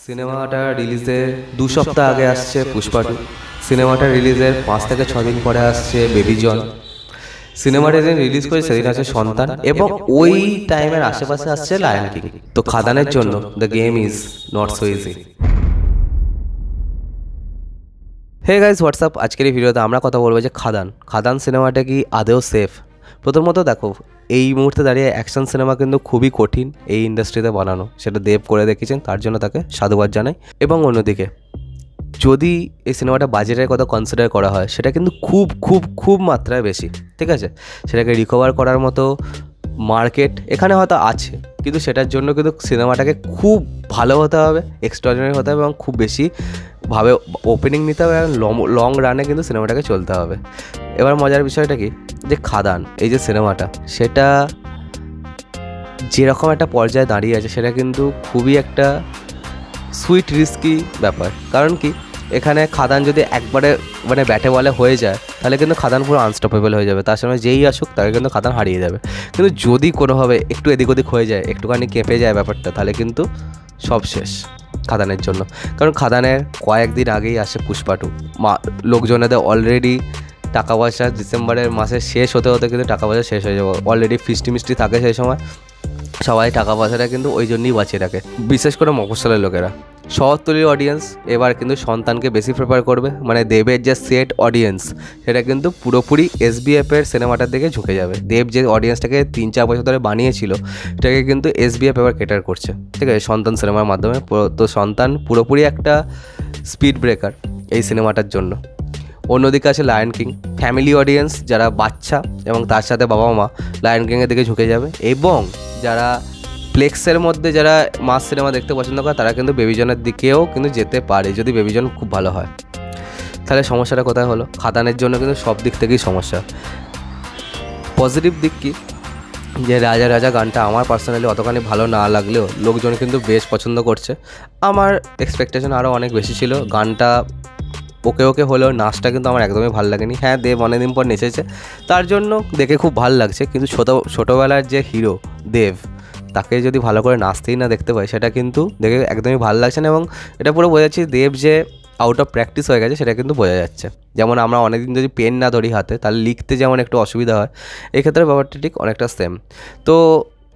সিনেমাটা রিলিজের 2 সপ্তাহ আগে আসছে পুষ্পা 2। সিনেমাটা রিলিজের 5 থেকে 6 দিন পরে আসছে বেবি জন। সিনেমাটা যেদিন রিলিজ করে সেদিন আছে সন্তান, এবং ওই টাইমের আশেপাশে আসছে লায়ন কিং। তো খাদানের জন্য the game is not so easy. Hey guys, WhatsApp. আজকের এই ভিডিওতে আমরা কথা বলবো যে খাদান সিনেমাটা কি আদৌ সেফ। প্রথমত দেখো, এই মুহূর্তে দাঁড়িয়ে অ্যাকশন সিনেমা কিন্তু খুবই কঠিন এই ইন্ডাস্ট্রিতে বানানো, সেটা দেব করে দেখিয়েছেন, তার জন্য তাকে সাধুবাদ জানাই। এবং অন্যদিকে যদি এই সিনেমাটা বাজেটের কথা কনসিডার করা হয়, সেটা কিন্তু খুব খুব খুব মাত্রায় বেশি। ঠিক আছে, সেটাকে রিকভার করার মতো মার্কেট এখানে হয়তো আছে, কিন্তু সেটার জন্য কিন্তু সিনেমাটাকে খুব ভালো হতে হবে, এক্সট্রাঅর্ডিনারি হতে হবে, এবং খুব বেশি ভাবে ওপেনিং নিতে হবে, এবং লং রানে কিন্তু সিনেমাটাকে চলতে হবে। এবার মজার বিষয়টা কি, যে খাদান এই যে সিনেমাটা, সেটা যেরকম একটা পর্যায়ে দাঁড়িয়ে আছে, সেটা কিন্তু খুবই একটা সুইট রিস্কি ব্যাপার। কারণ কি, এখানে খাদান যদি একবারে মানে ব্যাটে বলে হয়ে যায়, তাহলে কিন্তু খাদান পুরো আনস্টপেবল হয়ে যাবে, তার সামনে যেই আসুক তাকে কিন্তু খাদান হারিয়ে যাবে। কিন্তু যদি কোনোভাবে একটু এদিক ওদিক হয়ে যায়, একটুখানি কেঁপে যায় ব্যাপারটা, তাহলে কিন্তু সব শেষ খাদানের জন্য। কারণ খাদানের কয়েকদিন আগেই আসে পুষ্পা 2। লোকজনেদের অলরেডি টাকা পয়সা ডিসেম্বরের মাসে শেষ হতে হতে কিন্তু টাকা পয়সা শেষ হয়ে যাবে, অলরেডি ফিস্টি মিষ্টি থাকে সেই সময়, সবাই টাকা পয়সাটা কিন্তু ওই জন্যই বাঁচিয়ে রাখে, বিশেষ করে মফস্বলের লোকেরা। শহরতলির অডিয়েন্স এবার কিন্তু সন্তানকে বেশি প্রেফার করবে, মানে দেবের যে সেট অডিয়েন্স, সেটা কিন্তু পুরোপুরি এসবিএফের সিনেমাটার দিকে ঝুঁকে যাবে। দেব যে অডিয়েন্সটাকে 3-4 বছর ধরে বানিয়েছিল, সেটাকে কিন্তু এসবিএফ এবার কেটার করছে, ঠিক আছে, সন্তান সিনেমার মাধ্যমে। তো সন্তান পুরোপুরি একটা স্পিড ব্রেকার এই সিনেমাটার জন্য। অন্যদিকে আছে লায়ন কিং। ফ্যামিলি অডিয়েন্স যারা বাচ্চা এবং তার সাথে বাবা মা, লায়ন কিংয়ের দিকে ঝুঁকে যাবে। এবং যারা প্লেক্সের মধ্যে যারা মাস সিনেমা দেখতে পছন্দ করে, তারা কিন্তু বেবিজনের দিকেও কিন্তু যেতে পারে, যদি বেবিজন খুব ভালো হয়। তাহলে সমস্যাটা কোথায় হলো? খাদানের জন্য কিন্তু সব দিক থেকেই সমস্যা। পজিটিভ দিক কি, যে রাজা রাজা গানটা আমার পার্সোনালি অতখানি ভালো না লাগলেও লোকজন কিন্তু বেশ পছন্দ করছে। আমার এক্সপেকটেশন আরও অনেক বেশি ছিল। গানটা ওকে ওকে হলেও নাচটা কিন্তু আমার একদমই ভালো লাগেনি। হ্যাঁ, দেব অনেকদিন পর নেচেছে, তার জন্য দেখে খুব ভালো লাগছে, কিন্তু ছোটোবেলার যে হিরো দেব, তাকে যদি ভালো করে নাচতেই না দেখতে পাই, সেটা কিন্তু দেখে একদমই ভালো লাগছে না। এবং এটা পুরো বোঝা যাচ্ছে দেব যে আউট অফ প্র্যাকটিস হয়ে গেছে, সেটা কিন্তু বোঝা যাচ্ছে। যেমন আমরা অনেকদিন যদি পেন না ধরি হাতে, তাহলে লিখতে যেমন একটু অসুবিধা হয়, এক্ষেত্রে ব্যাপারটা ঠিক অনেকটা সেম। তো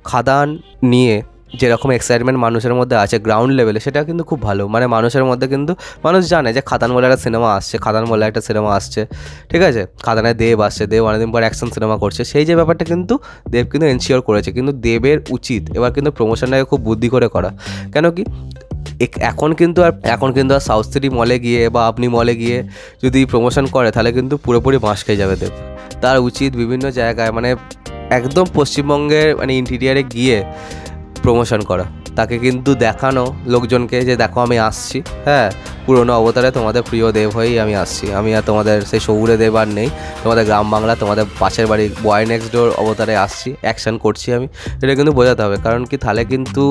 খাদান নিয়ে যেরকম এক্সাইটমেন্ট মানুষের মধ্যে আছে গ্রাউন্ড লেভেলে, সেটা কিন্তু খুব ভালো। মানে মানুষের মধ্যে কিন্তু মানুষ জানে যে খাদান বলে একটা সিনেমা আসছে, ঠিক আছে, খাদানে দেব আসছে, দেব অনেকদিন পর অ্যাকশন সিনেমা করছে, সেই যে ব্যাপারটা কিন্তু দেব কিন্তু এনশিওর করেছে। কিন্তু দেবের উচিত এবার কিন্তু প্রমোশনটাকে খুব বুদ্ধি করে করা। কেন কি, এখন কিন্তু আর সাউথ সিটি মলে গিয়ে বা আপনি মলে গিয়ে যদি প্রমোশন করে, তাহলে কিন্তু পুরোপুরি বাঁশ খেয়ে যাবে দেব। তার উচিত বিভিন্ন জায়গায়, মানে একদম পশ্চিমবঙ্গের মানে ইন্টিরিয়ারে গিয়ে প্রমোশন করা, তাকে কিন্তু দেখানো লোকজনকে যে দেখো আমি আসছি, হ্যাঁ, পুরনো অবতারে তোমাদের প্রিয় দেব হয়েই আমি আসছি, আমি আর তোমাদের সেই শহুরে দেব আর নেই, তোমাদের গ্রাম বাংলা, তোমাদের পাশের বাড়ি বয় নেক্সট ডোর অবতারে আসছি, অ্যাকশন করছি আমি। এটা কিন্তু বোঝাতে হবে, কারণ কি, তাহলে কিন্তু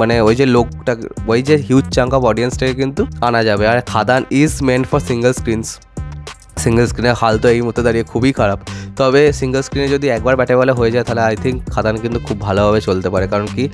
মানে ওই যে লোকটা, ওই যে হিউজ চাঙ্ক অফ অডিয়েন্সটাকে কিন্তু আনা যাবে। আর খাদান ইজ মেন্ট ফর সিঙ্গেল স্ক্রিনের হাল তো এই মুহূর্তে দাঁড়িয়ে খুবই খারাপ। তবে সিঙ্গেল স্ক্রিনে যদি একবার ব্যাটে বলে হয়ে যায়, তাহলে আই থিঙ্ক খাদান কিন্তু খুব ভালোভাবে চলতে পারে। কারণ কি,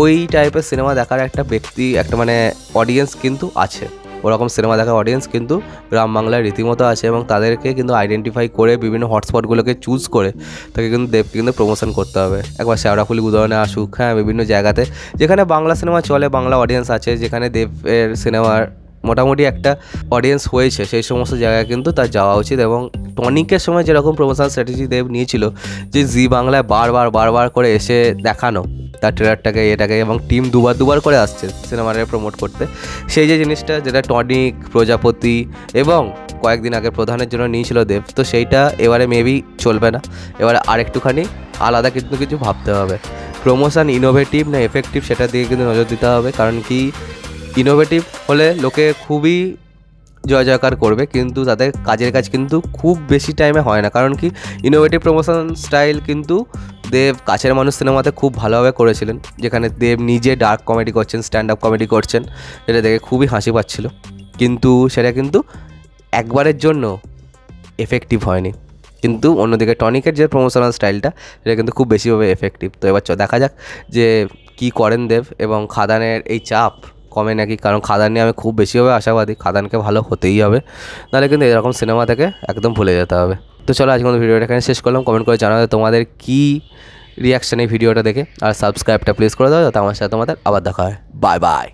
ওই টাইপের সিনেমা দেখার একটা মানে অডিয়েন্স কিন্তু আছে, ওরকম সিনেমা দেখার অডিয়েন্স কিন্তু গ্রাম বাংলায় রীতিমতো আছে, এবং তাদেরকে কিন্তু আইডেন্টিফাই করে বিভিন্ন হটস্পটগুলোকে চুজ করে তাকে কিন্তু দেবকে কিন্তু প্রমোশন করতে হবে। একবার শেওড়াফুলি উদাহরণে আসুক, হ্যাঁ, বিভিন্ন জায়গাতে যেখানে বাংলা সিনেমা চলে, বাংলা অডিয়েন্স আছে, যেখানে দেবের সিনেমার মোটামুটি একটা অডিয়েন্স হয়েছে, সেই সমস্ত জায়গায় কিন্তু তার যাওয়া উচিত। এবং টনিকের সময় যেরকম প্রমোশন স্ট্র্যাটেজি দেব নিয়েছিল, যে জি বাংলায় বারবার করে এসে দেখানো তার ট্রেলারটাকে, এটাকে, এবং টিম দুবার করে আসছে সিনেমাটাকে প্রমোট করতে, সেই যে জিনিসটা যেটা টনিক, প্রজাপতি এবং কয়েকদিন আগে প্রধানের জন্য নিয়েছিল দেব, তো সেইটা এবারে মেবি চলবে না। এবারে আরেকটুখানি আলাদা কিন্তু কিছু ভাবতে হবে। প্রমোশন ইনোভেটিভ না এফেক্টিভ, সেটার দিকে কিন্তু নজর দিতে হবে। কারণ কি, ইনোভেটিভ হলে লোকে খুবই জয়কার করবে, কিন্তু তাদের কাজের কাজ কিন্তু খুব বেশি টাইমে হয় না। কারণ কি, ইনোভেটিভ প্রমোশন স্টাইল কিন্তু দেব কাছের মানুষ সিনেমাতে খুব ভালোভাবে করেছিলেন, যেখানে দেব নিজে ডার্ক কমেডি করছেন, স্ট্যান্ড আপ কমেডি করছেন, যেটা দেখে খুবই হাসি পাচ্ছিল, কিন্তু সেটা কিন্তু একবারের জন্য এফেক্টিভ হয়নি। কিন্তু অন্যদিকে টনিকের যে প্রমোশনাল স্টাইলটা, সেটা কিন্তু খুব বেশিভাবে এফেক্টিভ। তো এবার দেখা যাক যে কী করেন দেব, এবং খাদানের এই চাপ কমে নাকি, কারণ খাদান নিয়ে আমি খুব বেশিভাবে আশাবাদী, খাদানকে ভালো হতেই হবে, নাহলে কিন্তু এরকম সিনেমা থেকে একদম ভুলে যেতে হবে। তো চলো আজকে ভিডিওটা এখানে শেষ করলাম। কমেন্ট করে জানাবে তোমাদের কী রিয়াকশান এই ভিডিওটা দেখে, আর সাবস্ক্রাইবটা প্লিজ করে দাও যাতে আমার সাথে তোমাদের আবার দেখা হয়। Bye bye.